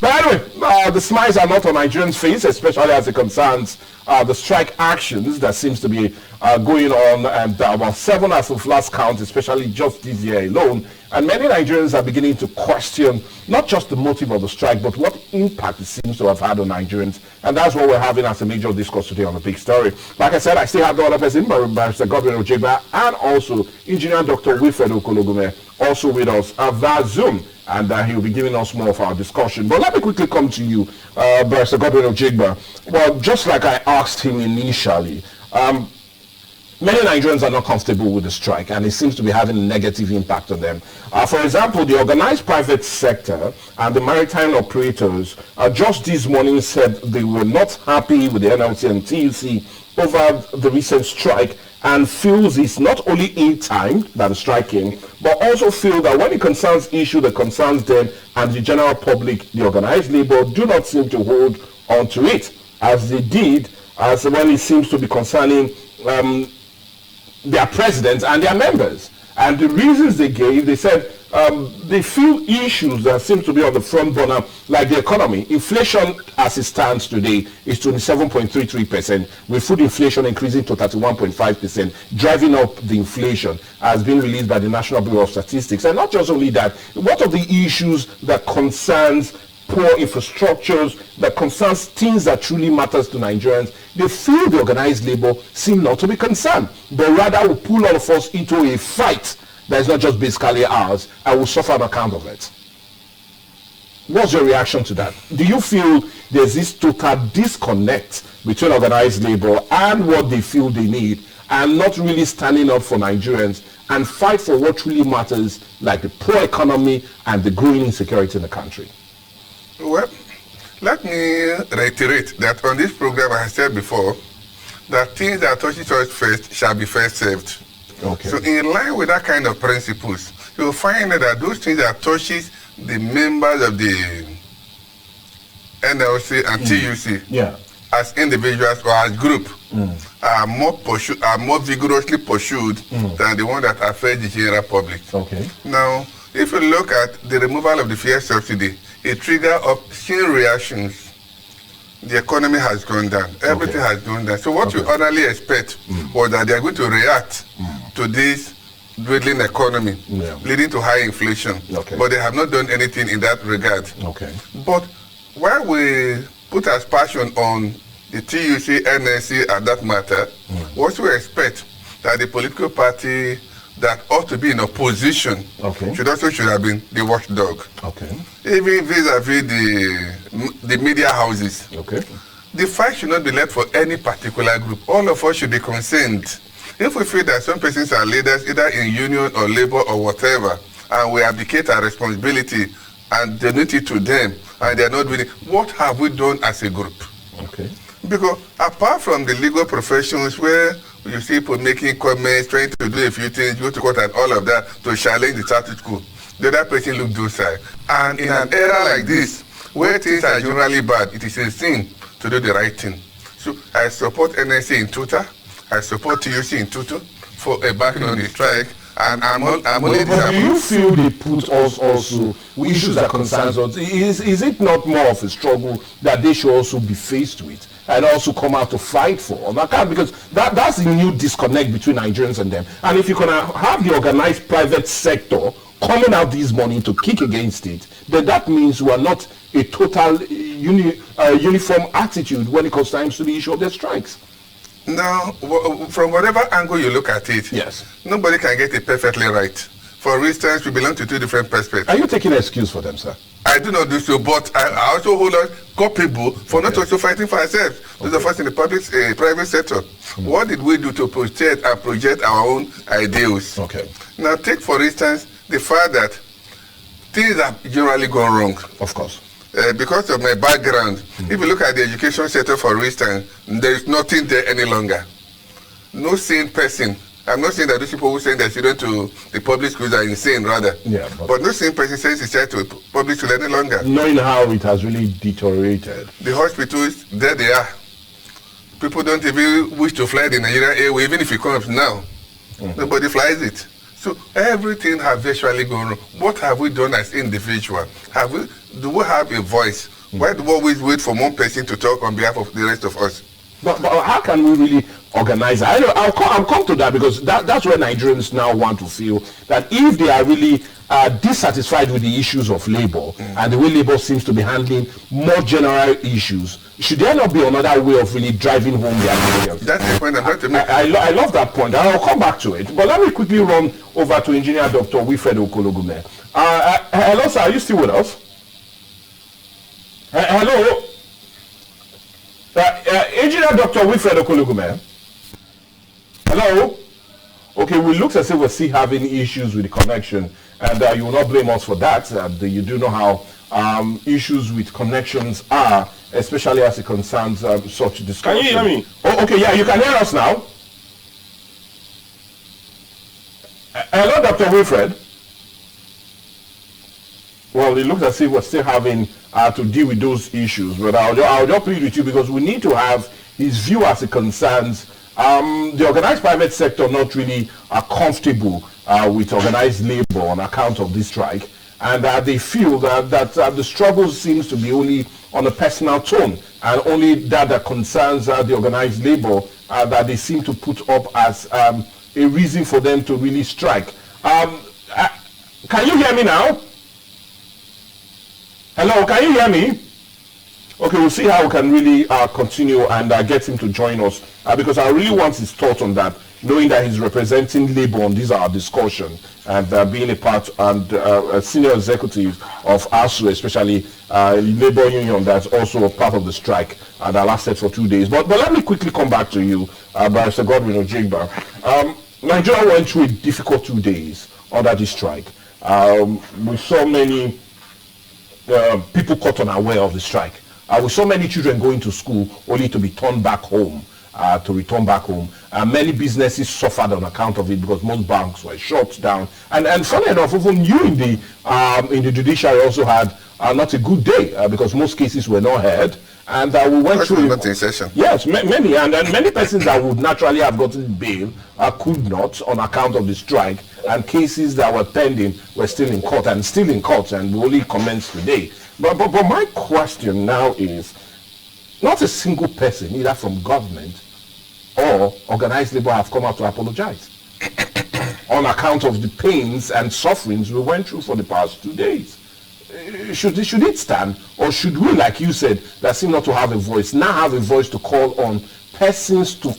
But anyway, the smiles are not on Nigerians' face, especially as it concerns the strike actions that seems to be going on, and about 7 as of last count, especially just this year alone. And many Nigerians are beginning to question not just the motive of the strike, but what impact it seems to have had on Nigerians. And that's what we're having as a major discourse today on The Big Story. Like I said, I still have the other person, Barrister Godwin Ojigba, and also Engineer Dr. Wilfred Okologume, also with us via Zoom. And he'll be giving us more of our discussion. But let me quickly come to you, Barrister Godwin Ojigba. Well, just like I asked him initially, many Nigerians are not comfortable with the strike, and it seems to be having a negative impact on them. For example, the organized private sector and the maritime operators just this morning said they were not happy with the NLC and TUC over the recent strike, and feels it's not only in time that the striking, but also feel that when it concerns issue that concerns them and the general public, the organized labor do not seem to hold on to it as they did as when it seems to be concerning their presidents and their members. And the reasons they gave, they said they feel issues that seem to be on the front burner, like the economy. Inflation as it stands today is 27.33%, with food inflation increasing to 31.5%, driving up the inflation, has been released by the National Bureau of Statistics. And not just only that, what are the issues that concerns poor infrastructures, that concerns things that truly matters to Nigerians? They feel the organized labor seem not to be concerned, but rather will pull all of us into a fight that is not just basically ours, and will suffer on account of it. What's your reaction to that? Do you feel there's this total disconnect between organized labor and what they feel they need, and not really standing up for Nigerians and fight for what truly matters, like the poor economy and the growing insecurity in the country? Well, let me reiterate that on this program, I said before, that things that touch us first shall be first served. Okay. So in line with that kind of principles, you'll find that those things that touches the members of the NLC and TUC as individuals or as group are more vigorously pursued than the one that affect the general public. Okay. Now, if you look at the removal of the fuel subsidy, a trigger of chain reactions. The economy has gone down. Everything has gone down. So what you ordinarily expect was that they are going to react to this dwindling economy, leading to high inflation. But they have not done anything in that regard. But while we put our passion on the TUC, NSC, and that matter, what we expect that the political party that ought to be in opposition should have been the watchdog. Even vis-a-vis the media houses. The fight should not be left for any particular group. All of us should be concerned. If we feel that some persons are leaders, either in union or labor or whatever, and we abdicate our responsibility and donate it to them, and they are not doing it, what have we done as a group? Because apart from the legal professions where you see people making comments, trying to do a few things, go to court and all of that to challenge the status quo, the other person look docile. And in an era like this, where things are generally bad, it is a sin to do the right thing. So I support NSC in total, I support TUC in total for a back on the strike, and I'm only but do you feel they put us also with issues that concerns us? Is it not more of a struggle that they should also be faced with and also come out to fight for on account? Because that's the new disconnect between Nigerians and them. And if you can have the organized private sector coming out this morning to kick against it, then that means we are not a total uniform attitude when it comes to the issue of the strikes. Now, from whatever angle you look at it, nobody can get it perfectly right. For instance, we belong to two different perspectives. Are you taking an excuse for them, sir? I do not do so, but I also hold us culpable for not also fighting for ourselves. Those of us in the private sector. What did we do to protect and project our own ideals? Now, take for instance the fact that things have generally gone wrong. Of course. Because of my background, if you look at the education sector, for instance, there is nothing there any longer. No sane person. I'm not saying that those people who send their children to the public schools are insane, rather. But no sane person sends his child to public school any longer. Knowing how it has really deteriorated. The hospitals, there they are. People don't even wish to fly the Nigerian Airway, even if it comes now. Nobody flies it. So everything has virtually gone wrong. What have we done as individuals? Do we have a voice? Why do we always wait for one person to talk on behalf of the rest of us? But how can we really organize? I'll come to that, because that's where Nigerians now want to feel that if they are really dissatisfied with the issues of labor and the way labor seems to be handling more general issues, should there not be another way of really driving home their ideas? That's the point I'm going to make. I love that point, and I'll come back to it. But let me quickly run over to Engineer Dr. Wilfred Okologume. Hello, sir. Are you still with us? Hello? Engineer Dr. Wilfred Okologume. Hello? Okay, we look as if we're still having issues with the connection, and you will not blame us for that. You do know how issues with connections are, especially as it concerns such discussion. Can you hear me? Oh, okay, yeah, you can hear us now. Hello, Dr. Wilfred. Well, it looks as if we're still having to deal with those issues, but I'll just plead with you, because we need to have his view as it concerns the organized private sector not really comfortable with organized labor on account of this strike, and they feel that the struggle seems to be only on a personal tone, and only that concerns the organized labor that they seem to put up as a reason for them to really strike. Can you hear me now? Hello, can you hear me? Okay, we'll see how we can really continue and get him to join us, because I really want his thoughts on that, knowing that he's representing labor on this our discussion, and being a part and a senior executive of ASU, especially labor union that's also a part of the strike that lasted for 2 days. But let me quickly come back to you, Barrister Godwin Ojigba. Nigeria went through a difficult 2 days under this strike. We saw many people caught unaware of the strike. We saw many children going to school only to be turned back home, to return back home. Many businesses suffered on account of it, because most banks were shut down. And funny enough, even you in the judiciary also had not a good day, because most cases were not heard. And we went through not in session. Yes, many, and many persons that would naturally have gotten bail could not on account of the strike, and cases that were pending were still in court and will only commence today. But my question now is, not a single person, either from government or organized labor, have come out to apologize on account of the pains and sufferings we went through for the past 2 days. Should it stand, or should we, like you said, that seem not to have a voice, now have a voice to call on persons to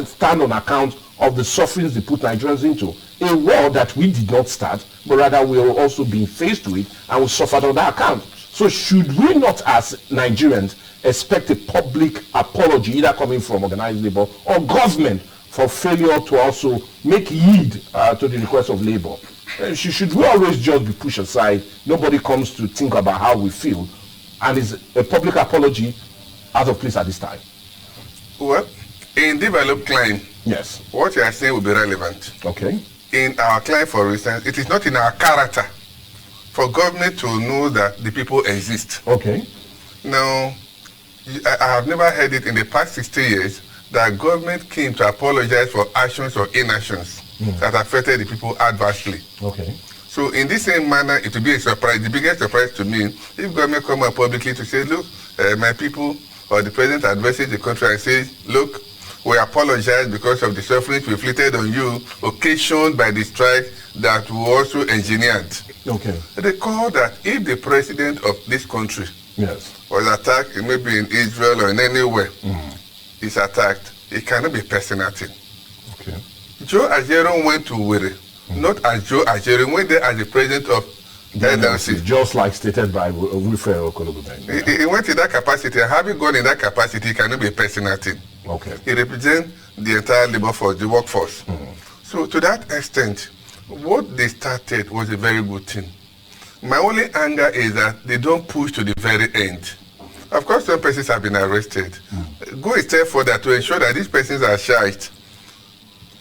stand on account of the sufferings they put Nigerians into? A war that we did not start, but rather we are also being faced with, and we suffered on that account. So should we not, as Nigerians, expect a public apology, either coming from organized labor or government, for failure to also make heed to the request of labor? Should we always just be pushed aside? Nobody comes to think about how we feel, and is a public apology out of place at this time? Well, in developed clime, yes, what you are saying will be relevant. Okay. In our clime, for instance, it is not in our character for government to know that the people exist. Okay. Now, I have never heard it in the past 60 years that government came to apologize for actions or inactions that affected the people adversely. Okay. So in this same manner, it will be a surprise. The biggest surprise to me, if government come out publicly to say, look, my people, or the president addresses the country and says, look, we apologize because of the suffering we inflicted on you, occasioned by the strike that we also engineered. Okay. They call that if the president of this country was attacked, maybe in Israel or in anywhere, is attacked, it cannot be personal thing. Okay. Joe Ajero went to Wiri, not as Joe Ajero, went there as the president of NLC. Just like stated by Wilfred Okologume. He went in that capacity, and having gone in that capacity, it cannot be a personal thing. Okay. He represents the entire labor force, the workforce. So to that extent, what they started was a very good thing. My only anger is that they don't push to the very end. Of course, some persons have been arrested. Go a step further to ensure that these persons are charged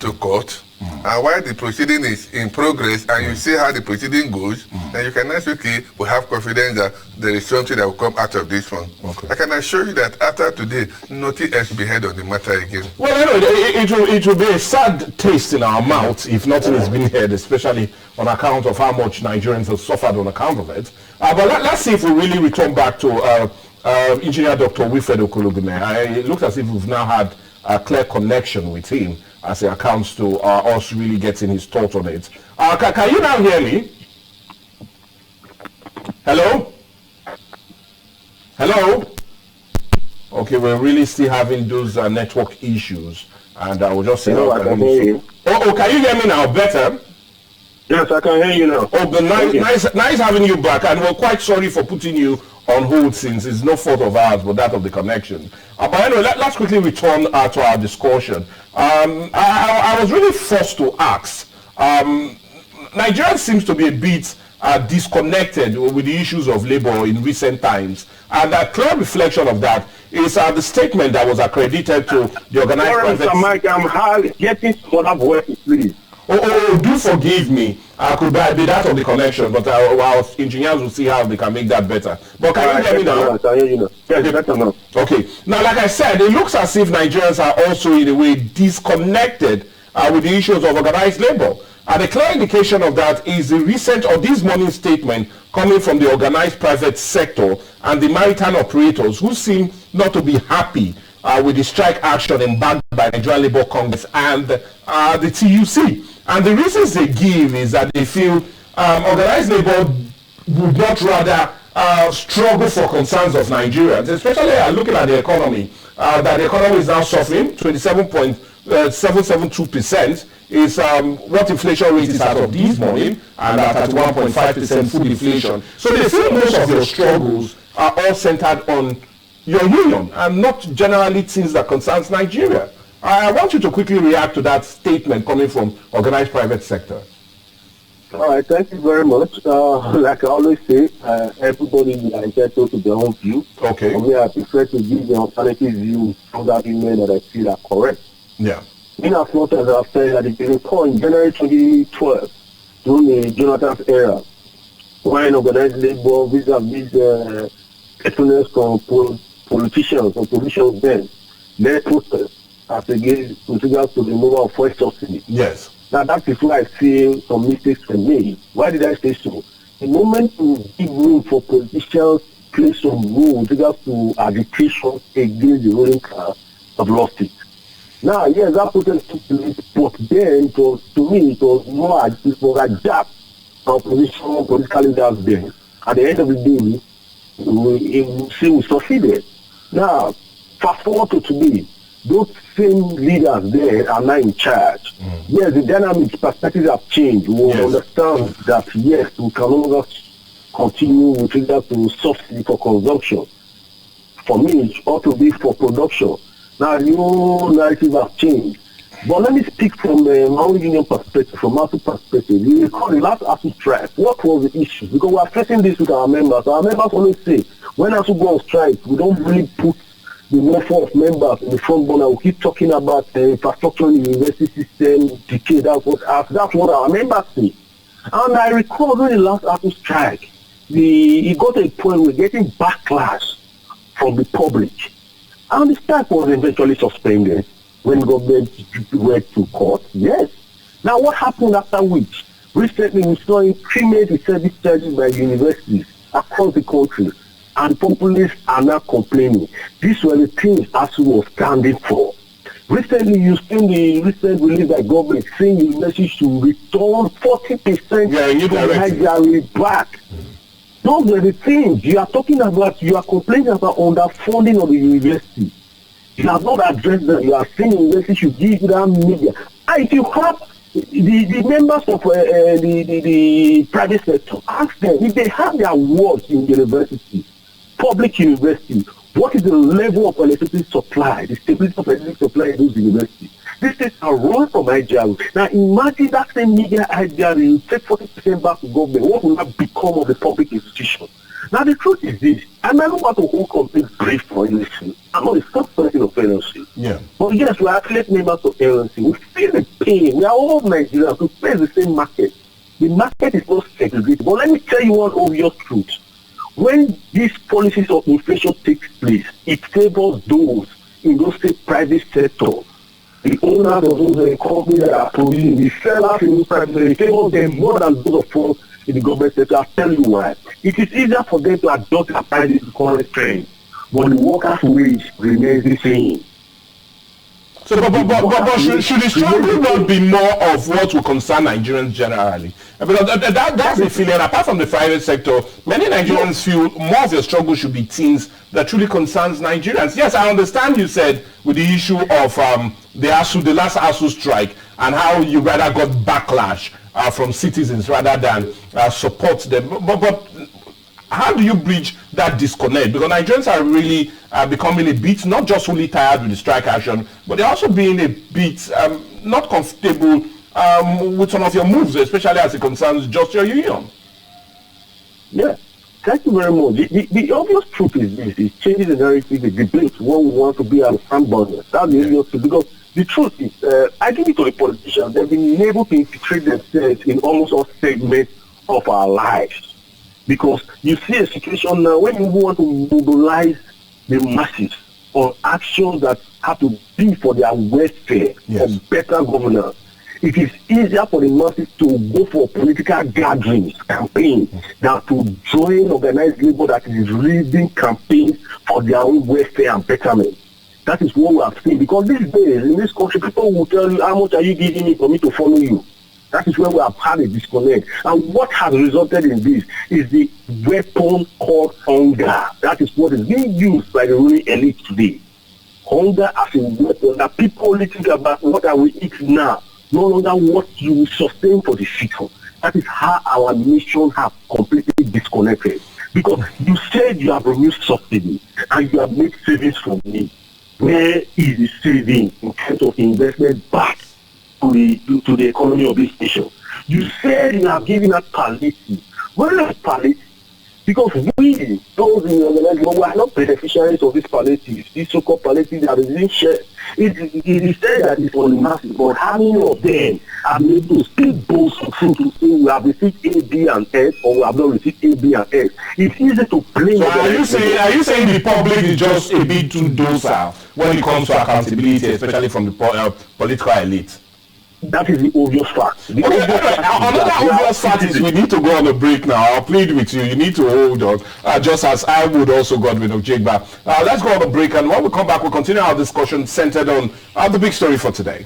to court And while the proceeding is in progress and you see how the proceeding goes, then you can actually will have confidence that there is something that will come out of this one. Okay. I can assure you that after today, nothing else will be heard on the matter again. Well, it will be a sad taste in our mouth if nothing is being heard, especially on account of how much Nigerians have suffered on account of it. But let's see if we really return back to Engineer Dr. Wilfred Okologume. It looks as if we've now had a clear connection with him as it accounts to us really getting his thoughts on it. Can you now hear me? Hello? Hello? Okay, we're really still having those network issues, and I will just see how I can hear you. Oh, can you hear me now better? Yes, I can hear you now. Oh, but nice having you back, and we're quite sorry for putting you on hold since it's no fault of ours but that of the connection. But anyway, let's quickly return to our discussion. I was really forced to ask. Nigeria seems to be a bit disconnected with the issues of labor in recent times, and a clear reflection of that is the statement that was accredited to the organized private. Mr. Mike, I'm getting some other voices, please. Oh, do forgive me. I could be that of the connection, but our engineers will see how they can make that better. But can you hear me now? I can hear you now. Yes, better now. Okay. Now, like I said, it looks as if Nigerians are also in a way disconnected with the issues of organized labor. And a clear indication of that is the recent or this morning's statement coming from the organized private sector and the maritime operators who seem not to be happy with the strike action embarked by Nigerian Labour Congress and the TUC. And the reasons they give is that they feel organized labor would not rather struggle for concerns of Nigerians, especially looking at the economy, that the economy is now suffering. 27.772% is what inflation rate is as of this morning, and at 1.5% food inflation. So they feel most of your struggles are all centered on your union and not generally things that concerns Nigeria. I want you to quickly react to that statement coming from organized private sector. All right, thank you very much. Like I always say, everybody is entitled to their own view. Okay. For me, I prefer to give the alternative view from that email that I feel are correct. Yeah. In as much as I've said that if you recall in January 2012, during the Jonathan's era, when organized labor vis-a-vis petroners from politicians or politicians then led protests as against with regards to the removal of fuel subsidy. Yes. Now that is why I feel some mistakes were made. Why did I say so? The moment you give room for politicians play some role with regards to agitation against the ruling class, have lost it. Now, yes, that protest took place, but then it was, to me, it was a gap of political leaders there. At the end of the day, we succeeded. Now, fast forward to today, those same leaders there are now in charge. Yes, the dynamics perspectives have changed. We understand that, yes, we can no longer continue with regard to subsidy for consumption. For me, it ought to be for production. Now, the whole narrative has changed. But let me speak from my own union perspective, from ASU perspective. You recall the last ASU strike. What was the issue? Because we are facing this with our members. Our members always say, when ASU go on strike, we don't really put the welfare of members in the front burner. We keep talking about the infrastructure in the university system, decay. That's what our members say. And I recall during the last ASU strike, it got to a point where we're getting backlash from the public. And the strike was eventually suspended when government went to court. Yes. Now, what happened after which? Recently, we saw increment in service charges by universities across the country, and populists are now complaining. These were the things ASU was standing for. Recently, you've seen the recent release by government saying universities should return 40% of their back. Those were the things you are talking about. You are complaining about underfunding of the university. You have not addressed that. You are saying university should give them media. And if you have the members of the private sector, ask them if they have their wards in university, public university, what is the level of electricity supply, the stability of electricity supply in those universities? These things are run from IGR. Now imagine that same media IGR, you take 40% back to government. What will that become of the public institution? Now the truth is this, and I don't want to hold complete brief for election. I'm not a spokesperson of LNC. Yeah. But yes, we are affiliate members of LNC. We feel the pain. We are all Nigerians. We face the same market. The market is not segregated. But let me tell you one obvious truth. When these policies of inflation takes place, it favors those in those private sector. The owners of those companies that are producing, the sellers in those private sector, it favors them more than those of us in the government sector. I'll tell you why. It is easier for them to adopt and apply this current trend, but the workers' wage remains the same. So, but should the struggle not be more of what will concern Nigerians generally? Because that's the feeling. Apart from the private sector, many Nigerians feel more of your struggle should be things that truly concerns Nigerians. Yes, I understand you said with the issue of the last ASU strike and how you rather got backlash from citizens rather than support them. But how do you bridge that disconnect? Because Nigerians are really becoming a bit not just only tired with the strike action, but they're also being a bit not comfortable with some of your moves, especially as it concerns just your union. Yeah, thank you very much. The obvious truth is this: is changing the narrative, the debate, what we want to be at the front burner. That's the obvious truth. Because the truth is, I give it to the politicians. They've been able to infiltrate themselves in almost all segments of our lives. Because you see a situation now when you want to mobilize the masses on actions that have to be for their welfare, for better governance. It is easier for the masses to go for political gatherings, campaigns, than to join organized labor that is leading campaigns for their own welfare and betterment. That is what we have seen. Because these days, in this country, people will tell you, how much are you giving me for me to follow you? That is where we have had a disconnect. And what has resulted in this is the weapon called hunger. That is what is being used by the ruling elite today. Hunger as a weapon that people only think about what I will eat now, no longer what you will sustain for the future. That is how our nation has completely disconnected. Because you said you have removed subsidy and you have made savings from me. Where is the saving in terms of investment back to the economy of this nation? You said you have given us palliative. Where is palliative? Because we, those in the organization, we are not beneficiaries of this palliative, this so-called palliative that is being shared. It is said that it's for the masses, but how many of them are able to still boast of truth to say we have received A, B, and S, or we have not received A, B, and S? It's easy to blame. So are you saying the public is just a bit too docile when it comes to accountability, especially from the political elite? That is the obvious fact. Another obvious fact is we need to go on a break now. I'll plead with you. You need to hold on, just as I would also Godwin Ojegba. Let's go on a break, and when we come back, we'll continue our discussion centered on the big story for today.